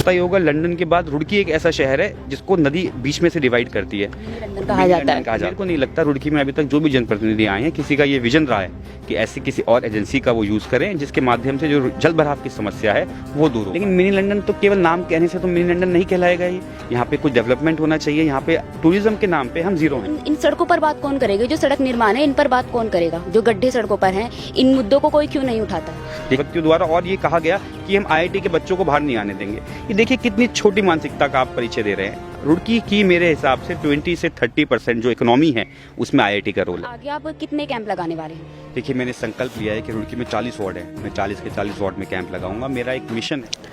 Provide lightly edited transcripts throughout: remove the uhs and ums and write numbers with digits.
पता ही होगा, लंदन के बाद रुड़की एक ऐसा शहर है जिसको नदी बीच में से डिवाइड करती है, लंदन कहा जाता है। मेरे को नहीं लगता रुड़की में अभी तक जो भी जनप्रतिनिधि आए हैं किसी का ये विजन रहा है कि ऐसी किसी और एजेंसी का वो यूज़ करें जिसके माध्यम से जो जल भराव की समस्या है वो दूर हो। लेकिन मिनी लंदन तो केवल नाम कहने से तो मिनी लंदन नहीं कहलाएगा। ये यहाँ पे कुछ डेवलपमेंट होना चाहिए। यहाँ पे टूरिज्म के नाम पे हम जीरो हैं। इन सड़कों पर बात कौन करेगा? जो सड़क निर्माण है इन पर बात कौन करेगा? जो गड्ढे सड़कों पर हैं इन मुद्दों को कोई क्यों नहीं उठाता? व्यक्तियों द्वारा और ये कहा गया कि हम आईआईटी के बच्चों को बाहर नहीं आने देंगे। ये देखिए कितनी छोटी मानसिकता का आप परिचय दे रहे हैं। रुड़की की मेरे हिसाब से 20 से 30% जो इकोनॉमी है उसमें आईआईटी का रोल है। आगे आप कितने कैंप लगाने वाले हैं? देखिए मैंने संकल्प लिया है कि रुड़की में 40 वार्ड है, मैं 40 के 40 वार्ड में कैंप लगाऊंगा। मेरा एक मिशन है।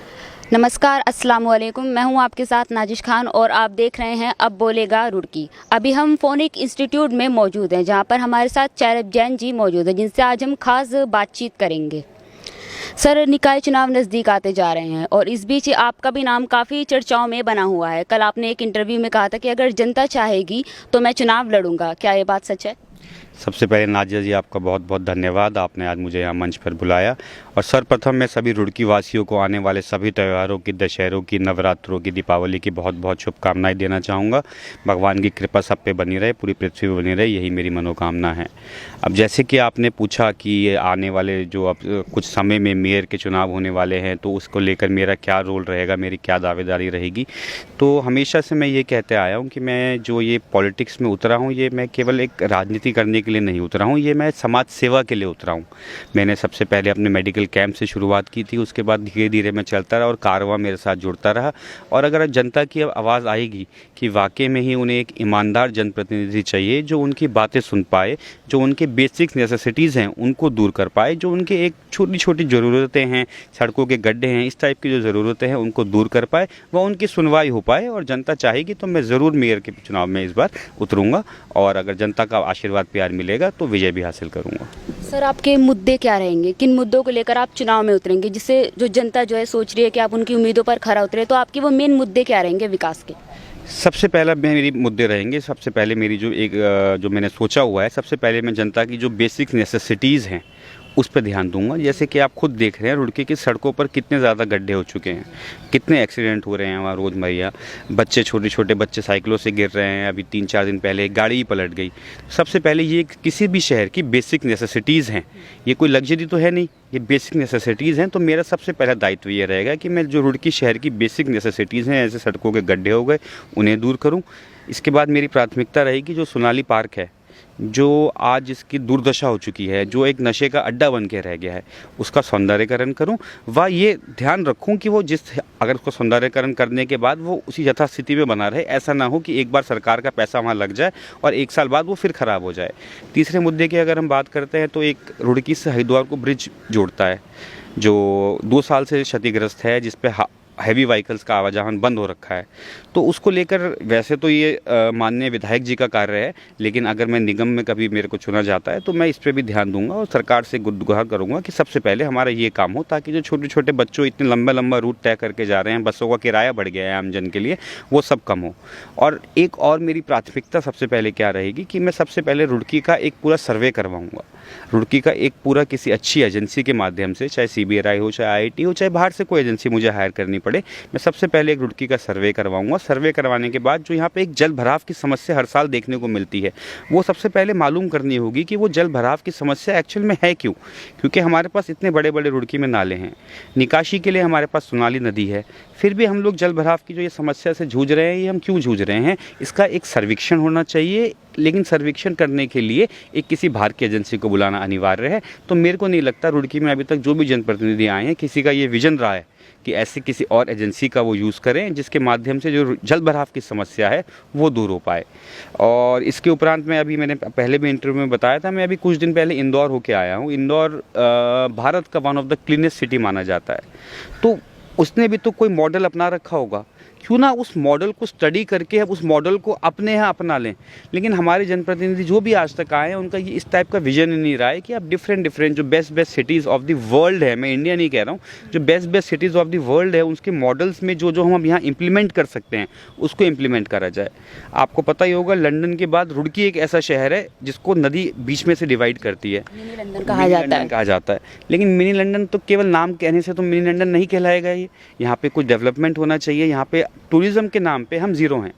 नमस्कार, अस्सलाम वालेकुम। मैं हूं आपके साथ नाजिश खान और आप देख रहे हैं अब बोलेगा रुड़की। अभी हम फोनिक इंस्टीट्यूट में मौजूद हैं जहां पर हमारे साथ चैरब जैन जी मौजूद हैं जिनसे आज हम खास बातचीत करेंगे। सर, निकाय चुनाव नज़दीक आते जा रहे हैं और इस बीच आपका भी नाम काफ़ी चर्चाओं में बना हुआ है। कल आपने एक इंटरव्यू में कहा था कि अगर जनता चाहेगी तो मैं चुनाव लड़ूंगा। क्या ये बात सच है? सबसे पहले नाजिया जी आपका बहुत बहुत धन्यवाद, आपने आज मुझे यहाँ मंच पर बुलाया। और सर्वप्रथम मैं सभी रुड़की वासियों को आने वाले सभी त्योहारों की, दशहरों की, नवरात्रों की, दीपावली की बहुत बहुत शुभकामनाएं देना चाहूँगा। भगवान की कृपा सब पे बनी रहे, पूरी पृथ्वी पे बनी रहे, यही मेरी मनोकामना है। अब जैसे कि आपने पूछा कि ये आने वाले जो अब कुछ समय में मेयर के चुनाव होने वाले हैं तो उसको लेकर मेरा क्या रोल रहेगा, मेरी क्या दावेदारी रहेगी, तो हमेशा से मैं ये कहते आया हूँ कि मैं जो ये पॉलिटिक्स में उतरा हूँ ये मैं केवल एक राजनीति करने के लिए नहीं उतरा हूँ, ये मैं समाज सेवा के लिए उतरा हूँ। मैंने सबसे पहले अपने मेडिकल कैंप से शुरुआत की थी, उसके बाद धीरे धीरे मैं चलता रहा और कारवां मेरे साथ जुड़ता रहा। और अगर जनता की अब आवाज़ आएगी कि वाकई में ही उन्हें एक ईमानदार जनप्रतिनिधि चाहिए जो उनकी बातें सुन पाए, जो उनके बेसिक नेसेसिटीज़ हैं उनको दूर कर पाए, जो उनके एक छोटी छोटी ज़रूरतें हैं, सड़कों के गड्ढे हैं, इस टाइप की जो ज़रूरतें हैं उनको दूर कर पाए, वह उनकी सुनवाई हो पाए और जनता चाहेगी तो मैं ज़रूर मेयर के चुनाव में इस बार उतरूँगा। और अगर जनता का आशीर्वाद प्यार मिलेगा तो विजय भी हासिल करूँगा। सर, आपके मुद्दे क्या रहेंगे? किन मुद्दों को लेकर आप चुनाव में उतरेंगे जिससे जो जनता जो है सोच रही है कि आप उनकी उम्मीदों पर खरा उतरे? तो आपके वो मेन मुद्दे क्या रहेंगे विकास के? सबसे पहला मेरी मुद्दे रहेंगे, सबसे पहले मेरी जो मैंने सोचा हुआ है, सबसे पहले मैं जनता की जो बेसिक नेसेसिटीज़ हैं उस पर ध्यान दूंगा। जैसे कि आप खुद देख रहे हैं रुड़की की सड़कों पर कितने ज़्यादा गड्ढे हो चुके हैं, कितने एक्सीडेंट हो रहे हैं वहाँ रोज़मर्रा। बच्चे, छोटे छोटे बच्चे साइकिलों से गिर रहे हैं। अभी 3-4 दिन पहले एक गाड़ी ही पलट गई। सबसे पहले ये किसी भी शहर की बेसिक नेसेसिटीज़ हैं, ये कोई लग्जरी तो है नहीं, ये बेसिक नेसेसिटीज़ हैं। तो मेरा सबसे पहला दायित्व ये रहेगा कि मैं जो रुड़की शहर की बेसिक नेसेसिटीज़ हैं, ऐसे सड़कों के गड्ढे हो गए, उन्हें दूर करूँ। इसके बाद मेरी प्राथमिकता रहेगी जो सोनाली पार्क है, जो आज इसकी दुर्दशा हो चुकी है, जो एक नशे का अड्डा बन के रह गया है, उसका सौंदर्यकरण करूं। व ये ध्यान रखूं कि वो अगर उसको सौंदर्यकरण करने के बाद वो उसी यथास्थिति में बना रहे। ऐसा ना हो कि एक बार सरकार का पैसा वहां लग जाए और 1 साल बाद वो फिर ख़राब हो जाए। तीसरे मुद्दे की अगर हम बात करते हैं तो एक रुड़की से हरिद्वार को ब्रिज जोड़ता है जो 2 साल से क्षतिग्रस्त है, जिस पे हैवी व्हीकल्स का आवाजान बंद हो रखा है। तो उसको लेकर वैसे तो ये माननीय विधायक जी का कार्य है, लेकिन अगर मैं निगम में कभी मेरे को चुना जाता है तो मैं इस पर भी ध्यान दूंगा और सरकार से गुहार करूंगा कि सबसे पहले हमारा ये काम हो, ताकि जो छोटे छोटे बच्चों इतने लंबा लंबा रूट तय करके जा रहे हैं, बसों का किराया बढ़ गया है आम जन के लिए, वो सब कम हो। और एक और मेरी प्राथमिकता सबसे पहले क्या रहेगी कि मैं सबसे पहले रुड़की का एक पूरा सर्वे करवाऊँगा। रुड़की का एक पूरा किसी अच्छी एजेंसी के माध्यम से, चाहे CBRI हो, चाहे IIT हो, चाहे बाहर से कोई एजेंसी मुझे हायर करनी पड़े, मैं सबसे पहले एक रुड़की का सर्वे करवाऊंगा। सर्वे करवाने के बाद जो यहाँ पे एक जल भराव की समस्या हर साल देखने को मिलती है, वो सबसे पहले मालूम करनी होगी कि वो जल भराव की समस्या एक्चुअल में है क्यों। क्योंकि हमारे पास इतने बड़े बड़े रुड़की में नाले हैं, निकासी के लिए हमारे पास सोनाली नदी है, फिर भी हम लोग जल भराव की जो ये समस्या से जूझ रहे हैं, ये हम क्यों जूझ रहे हैं, इसका एक सर्वेक्षण होना चाहिए। लेकिन सर्वेक्षण करने के लिए एक किसी बाहर की एजेंसी को बुलाना अनिवार्य है। तो मेरे को नहीं लगता रुड़की में अभी तक जो भी जनप्रतिनिधि आए हैं किसी का ये विजन रहा है कि ऐसी किसी और एजेंसी का वो यूज़ करें जिसके माध्यम से जो जल भराव की समस्या है वो दूर हो पाए। और इसके उपरांत मैंने पहले भी इंटरव्यू में बताया था, मैं अभी कुछ दिन पहले इंदौर होके आया हूँ। इंदौर भारत का one of the cleanest city माना जाता है, तो उसने भी तो कोई मॉडल अपना रखा होगा, क्यों ना उस मॉडल को स्टडी करके अब उस मॉडल को अपने यहाँ अपना लें। लेकिन हमारे जनप्रतिनिधि जो भी आज तक आए हैं उनका ये इस टाइप का विजन ही नहीं रहा है कि आप डिफरेंट जो best cities of the world है, मैं इंडिया नहीं कह रहा हूँ, जो best cities of the world है उसके मॉडल्स में जो हम यहाँ इम्प्लीमेंट कर सकते हैं उसको इम्प्लीमेंट करा जाए। आपको पता ही होगा लंदन के बाद रुड़की एक ऐसा शहर है जिसको नदी बीच में से डिवाइड करती है, मिनी लंदन कहा जाता है। लेकिन मिनी लंदन तो केवल नाम कहने से तो मिनी लंदन नहीं कहलाएगा। ये चाहिए, यहाँ पे कुछ डेवलपमेंट होना चाहिए। यहाँ पे टूरिज़्म के नाम पे हम ज़ीरो हैं।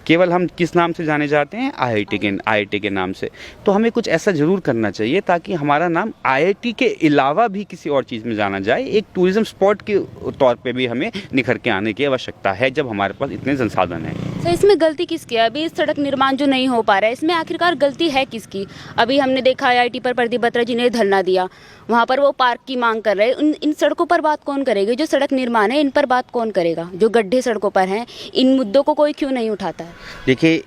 केवल हम किस नाम से जाने जाते हैं? आईआईटी के नाम से। तो हमें कुछ ऐसा ज़रूर करना चाहिए ताकि हमारा नाम आईआईटी के अलावा भी किसी और चीज़ में जाना जाए। एक टूरिज़्म स्पॉट के तौर पे भी हमें निखर के आने की आवश्यकता है जब हमारे पास इतने संसाधन हैं। सर, इसमें गलती किसकी है? अभी सड़क निर्माण जो नहीं हो पा रहा है, इसमें आखिरकार गलती है किसकी? अभी हमने देखा आईआईटी पर प्रदीप बत्रा जी ने धरना दिया, वहाँ पर वो पार्क की मांग कर रहे हैं। इन सड़कों पर बात कौन करेगा? जो सड़क निर्माण है इन पर बात कौन करेगा? जो गड्ढे सड़कों पर हैं, इन मुद्दों को कोई क्यों नहीं उठाता है? देखिए,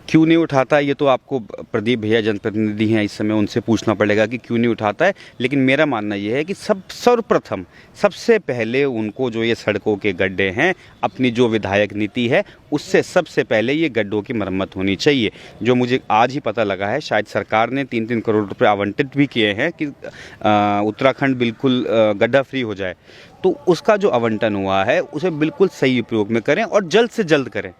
क्यों नहीं उठाता ये तो आपको प्रदीप भैया जनप्रतिनिधि हैं इस समय, उनसे पूछना पड़ेगा कि क्यों नहीं उठाता है। लेकिन मेरा मानना ये है कि सर्वप्रथम सबसे पहले उनको जो ये सड़कों के गड्ढे हैं, अपनी जो विधायक नीति है उससे सबसे पहले ये गड्ढों की मरम्मत होनी चाहिए। जो मुझे आज ही पता लगा है, शायद सरकार ने 3-3 करोड़ रुपए आवंटित भी किए हैं कि उत्तराखंड बिल्कुल गड्ढा फ्री हो जाए। तो उसका जो आवंटन हुआ है उसे बिल्कुल सही उपयोग में करें और जल्द से जल्द करें।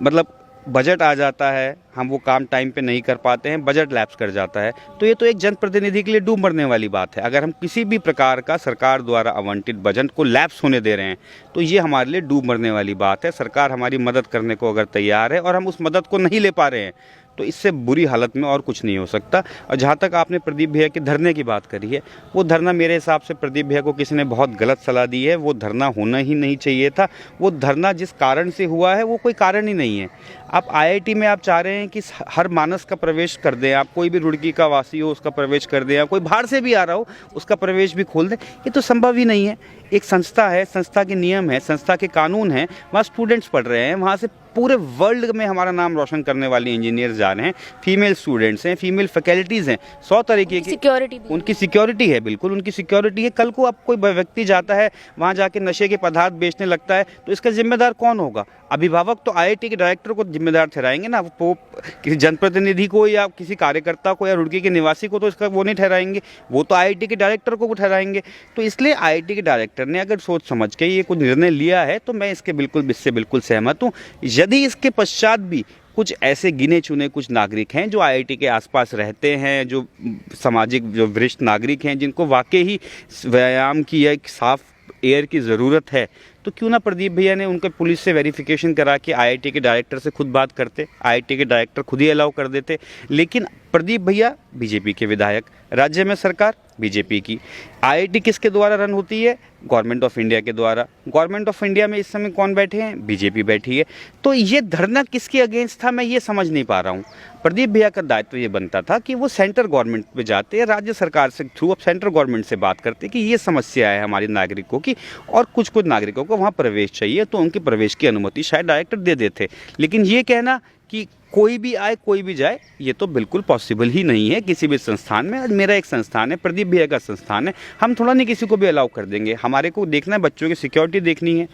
मतलब बजट आ जाता है, हम वो काम टाइम पे नहीं कर पाते हैं, बजट लैप्स कर जाता है, तो ये तो एक जनप्रतिनिधि के लिए डूब मरने वाली बात है। अगर हम किसी भी प्रकार का सरकार द्वारा आवंटित बजट को लैप्स होने दे रहे हैं तो ये हमारे लिए डूब मरने वाली बात है। सरकार हमारी मदद करने को अगर तैयार है और हम उस मदद को नहीं ले पा रहे हैं तो इससे बुरी हालत में और कुछ नहीं हो सकता। और जहाँ तक आपने प्रदीप भैया के धरने की बात करी है, वो धरना मेरे हिसाब से प्रदीप भैया को किसी ने बहुत गलत सलाह दी है। वो धरना होना ही नहीं चाहिए था। वो धरना जिस कारण से हुआ है वो कोई कारण ही नहीं है। आप आईआईटी में आप चाह रहे हैं कि हर मानस का प्रवेश कर दें, आप कोई भी रुड़की का वासी हो उसका प्रवेश कर दें, या कोई बाहर से भी आ रहा हो उसका प्रवेश भी खोल दें, ये तो संभव ही नहीं है। एक संस्था है, संस्था के नियम है, संस्था के कानून हैं, वहाँ स्टूडेंट्स पढ़ रहे हैं, वहाँ से पूरे वर्ल्ड में हमारा नाम रोशन करने वाले इंजीनियर्स जा रहे हैं, फीमेल स्टूडेंट्स हैं, फीमेल फैकल्टीज़ हैं, 100 तरीके की सिक्योरिटी उनकी सिक्योरिटी है, बिल्कुल उनकी सिक्योरिटी है। कल को अब कोई व्यक्ति जाता है वहाँ जाके नशे के पदार्थ बेचने लगता है तो इसका जिम्मेदार कौन होगा? अभिभावक तो आईआईटी के डायरेक्टर को जिम्मेदार ठहराएंगे ना, वो किसी जनप्रतिनिधि को या किसी कार्यकर्ता को या रुड़की के निवासी को तो इसका वो नहीं ठहराएंगे, वो तो आईआईटी के डायरेक्टर को ठहराएंगे। तो इसलिए आईआईटी के डायरेक्टर ने अगर सोच समझ के ये कुछ निर्णय लिया है तो मैं इससे बिल्कुल सहमत हूँ। यदि इसके पश्चात भी कुछ ऐसे गिने चुने कुछ नागरिक हैं जो आईआईटी के आसपास रहते हैं, जो सामाजिक जो वरिष्ठ नागरिक हैं, जिनको वाकई ही व्यायाम की या एक साफ एयर की ज़रूरत है, तो क्यों ना प्रदीप भैया ने उनके पुलिस से वेरिफिकेशन करा के आईआईटी के डायरेक्टर से खुद बात करते, आईआईटी के डायरेक्टर खुद ही अलाउ कर देते। लेकिन प्रदीप भैया बीजेपी के विधायक, राज्य में सरकार बीजेपी की, आईआईटी किसके द्वारा रन होती है? गवर्नमेंट ऑफ इंडिया के द्वारा। गवर्नमेंट ऑफ इंडिया में इस समय कौन बैठे हैं? बीजेपी बैठी है। तो ये धरना किसके अगेंस्ट था, मैं ये समझ नहीं पा रहा हूँ। प्रदीप भैया का दायित्व ये बनता था कि वो सेंट्रल गवर्नमेंट पे जाते, राज्य सरकार से थ्रू अब सेंट्रल गवर्नमेंट से बात करते कि ये समस्या है हमारे नागरिकों की और कुछ नागरिकों को वहाँ प्रवेश चाहिए, तो उनकी प्रवेश की अनुमति शायद डायरेक्टर दे देते। लेकिन ये कहना कि कोई भी आए कोई भी जाए, ये तो बिल्कुल पॉसिबल ही नहीं है किसी भी संस्थान में। आज मेरा एक संस्थान है, प्रदीप भैया का संस्थान है, हम थोड़ा नहीं किसी को भी अलाउ कर देंगे। हमारे को देखना है, बच्चों की सिक्योरिटी देखनी है।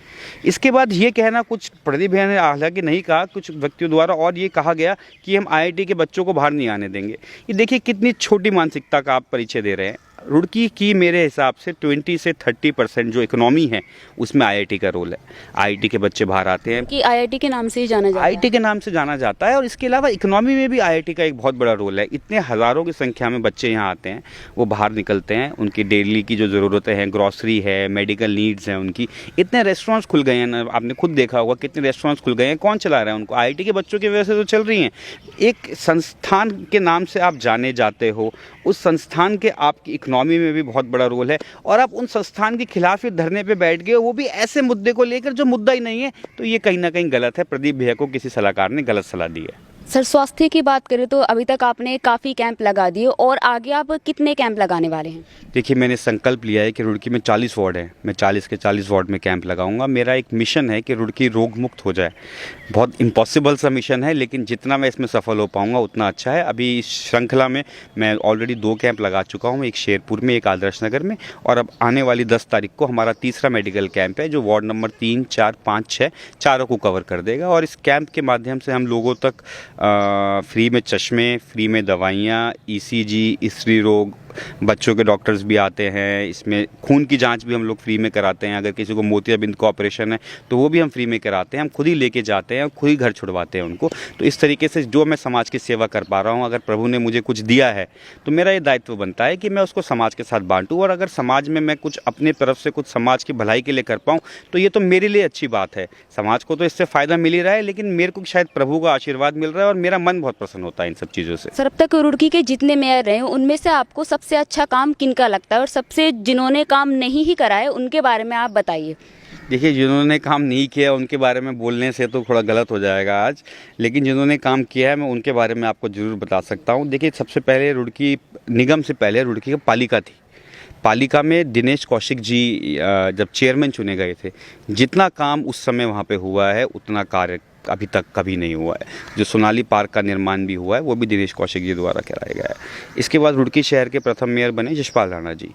इसके बाद ये कहना, कुछ प्रदीप भैया ने हालांकि नहीं कहा, कुछ व्यक्तियों द्वारा और ये कहा गया कि हम आईआईटी के बच्चों को बाहर नहीं आने देंगे। ये देखिए कितनी छोटी मानसिकता का आप परिचय दे रहे हैं। रुड़की की मेरे हिसाब से 20 से 30% जो इकोनॉमी है उसमें आईआईटी का रोल है। आईआईटी के बच्चे बाहर आते हैं कि आईआईटी के नाम से ही जाना जाता है। आईआईटी के नाम से जाना जाता है और इसके अलावा इकोनॉमी में भी आईआईटी का एक बहुत बड़ा रोल है। इतने हज़ारों की संख्या में बच्चे यहाँ आते हैं, वो बाहर निकलते हैं, उनकी डेली की जो ज़रूरतें हैं, ग्रॉसरी है, मेडिकल नीड्स हैं उनकी। इतने रेस्टोरेंट्स खुल गए हैं ना, आपने खुद देखा होगा कितने रेस्टोरेंट्स खुल गए हैं। कौन चला रहा है उनको? आईआईटी के बच्चों की वजह से तो चल रही हैं। एक संस्थान के नाम से आप जाने जाते हो, उस संस्थान के आपकी इकोनॉमी में भी बहुत बड़ा रोल है, और आप उन संस्थान के खिलाफ ही धरने पे बैठ गए, वो भी ऐसे मुद्दे को लेकर जो मुद्दा ही नहीं है। तो ये कहीं ना कहीं गलत है। प्रदीप भैया को किसी सलाहकार ने गलत सलाह दी है। सर, स्वास्थ्य की बात करें तो अभी तक आपने काफ़ी कैंप लगा दिए और आगे आप कितने कैंप लगाने वाले हैं? देखिए, मैंने संकल्प लिया है कि रुड़की में 40 वार्ड हैं, मैं 40 के 40 वार्ड में कैंप लगाऊंगा। मेरा एक मिशन है कि रुड़की रोग मुक्त हो जाए। बहुत इम्पॉसिबल सा मिशन है, लेकिन जितना मैं इसमें सफल हो पाऊंगा उतना अच्छा है। अभी इस श्रृंखला में मैं ऑलरेडी 2 कैंप लगा चुका हूँ, एक शेरपुर में, एक आदर्श नगर में, और अब आने वाली 10 तारीख को हमारा तीसरा मेडिकल कैंप है जो वार्ड नंबर 3, 4, 5, 6 चारों को कवर कर देगा। और इस कैंप के माध्यम से हम लोगों तक फ्री में चश्मे, फ्री में दवाइयाँ, ईसीजी, स्त्री रोग, बच्चों के डॉक्टर्स भी आते हैं, इसमें खून की जांच भी हम लोग फ्री में कराते हैं। अगर किसी को मोतियाबिंद का ऑपरेशन है तो वो भी हम फ्री में कराते हैं। हम खुद ही लेके जाते हैं, खुद ही घर छुड़वाते हैं उनको। तो इस तरीके से जो मैं समाज की सेवा कर पा रहा हूँ, अगर प्रभु ने मुझे कुछ दिया है तो मेरा ये दायित्व बनता है कि मैं उसको समाज के साथ बांटूँ। और अगर समाज में मैं कुछ अपने तरफ से कुछ समाज की भलाई के लिए कर पाऊँ तो ये तो मेरे लिए अच्छी बात है। समाज को तो इससे फ़ायदा मिल ही रहा है, लेकिन मेरे को शायद प्रभु का आशीर्वाद मिल रहा है और मेरा मन बहुत प्रसन्न होता है इन सब चीज़ों से। सर, अब तक रुड़की के जितने मेयर रहे उनमें से आपको सबसे अच्छा काम किनका लगता है, और सबसे जिन्होंने काम नहीं ही करा है उनके बारे में आप बताइए। देखिए, जिन्होंने काम नहीं किया उनके बारे में बोलने से तो थोड़ा गलत हो जाएगा आज, लेकिन जिन्होंने काम किया है मैं उनके बारे में आपको ज़रूर बता सकता हूँ। देखिए, सबसे पहले रुड़की निगम से पहले रुड़की की पालिका थी। पालिका में दिनेश कौशिक जी जब चेयरमैन चुने गए थे, जितना काम उस समय वहाँ पे हुआ है उतना कार्य अभी तक कभी नहीं हुआ है। जो सोनाली पार्क का निर्माण भी हुआ है वो भी दिनेश कौशिक जी द्वारा कराया गया है। इसके बाद रुड़की शहर के प्रथम मेयर बने यशपाल राणा जी।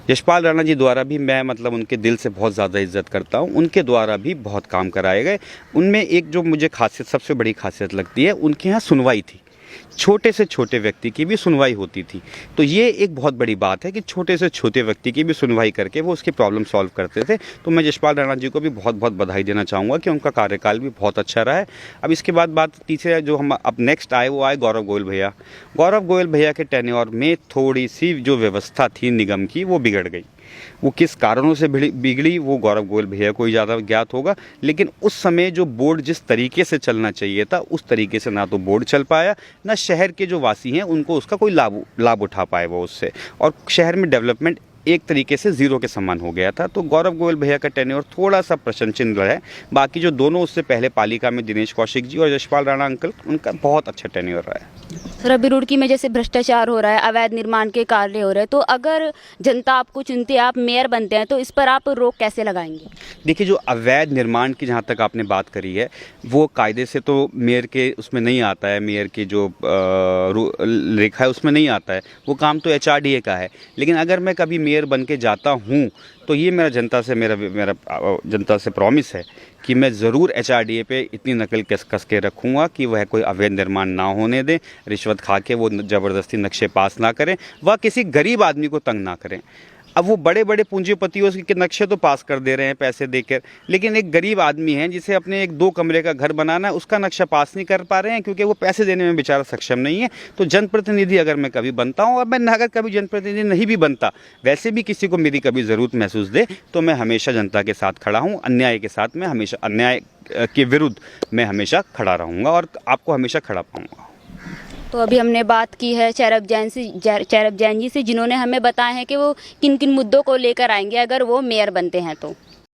यशपाल राणा जी द्वारा भी मैं मतलब उनके दिल से बहुत ज़्यादा इज्जत करता हूँ। उनके द्वारा भी बहुत काम कराए गए। उनमें एक जो मुझे खासियत, सबसे बड़ी खासियत लगती है, उनके यहाँ सुनवाई थी। छोटे से छोटे व्यक्ति की भी सुनवाई होती थी। तो ये एक बहुत बड़ी बात है कि छोटे से छोटे व्यक्ति की भी सुनवाई करके वो उसकी प्रॉब्लम सॉल्व करते थे। तो मैं यशपाल राणा जी को भी बहुत बहुत बधाई देना चाहूँगा कि उनका कार्यकाल भी बहुत अच्छा रहा है। अब इसके बाद बात तीसरे जो हम अब नेक्स्ट आए वो आए गौरव गोयल भैया। गौरव गोयल भैया के टेन्योर में थोड़ी सी जो व्यवस्था थी निगम की वो बिगड़ गई। वो किस कारणों से बिगड़ी वो गौरव गोयल भैया को ही ज़्यादा ज्ञात होगा, लेकिन उस समय जो बोर्ड जिस तरीके से चलना चाहिए था उस तरीके से ना तो बोर्ड चल पाया, ना शहर के जो वासी हैं उनको उसका कोई लाभ उठा पाए वो उससे, और शहर में डेवलपमेंट एक तरीके से ज़ीरो के समान हो गया था। तो गौरव गोयल भैया का टेन्योर थोड़ा सा प्रशंसनीय है। बाकी जो दोनों उससे पहले पालिका में दिनेश कौशिक जी और यशपाल राणा अंकल, उनका बहुत अच्छा टेन्योर रहा है। सर, अभी रुड़की में जैसे भ्रष्टाचार हो रहा है, अवैध निर्माण के कार्य हो रहे हैं, तो अगर जनता आपको चुनती है, आप मेयर बनते हैं, तो इस पर आप रोक कैसे लगाएंगे? देखिए, जो अवैध निर्माण की जहाँ तक आपने बात करी है वो कायदे से तो मेयर के उसमें नहीं आता है। मेयर की जो रेखा है उसमें नहीं आता है। वो काम तो HRDA का है। लेकिन अगर मैं कभी मेयर बन के जाता हूँ तो ये मेरा जनता से प्रॉमिस है कि मैं ज़रूर HRDA पे इतनी नकल कस के रखूँगा कि वह कोई अवैध निर्माण ना होने दें, रिश्वत खा के वो ज़बरदस्ती नक्शे पास ना करें, वह किसी गरीब आदमी को तंग ना करें। अब वो बड़े बड़े पूंजीपतियों के नक्शे तो पास कर दे रहे हैं पैसे देकर, लेकिन एक गरीब आदमी है जिसे अपने एक 2 कमरे का घर बनाना है, उसका नक्शा पास नहीं कर पा रहे हैं क्योंकि वो पैसे देने में बेचारा सक्षम नहीं है। तो जनप्रतिनिधि अगर मैं कभी बनता हूँ, और मैं अगर कभी जनप्रतिनिधि नहीं भी बनता, वैसे भी किसी को मेरी कभी ज़रूरत महसूस दे, तो मैं हमेशा जनता के साथ खड़ा हूँ। अन्याय के साथ में हमेशा, अन्याय के विरुद्ध मैं हमेशा खड़ा रहूँगा और आपको हमेशा खड़ा पाऊँगा। तो अभी हमने बात की है चैरब जैन जी से, जिन्होंने हमें बताया है कि वो किन किन मुद्दों को लेकर आएंगे अगर वो मेयर बनते हैं तो।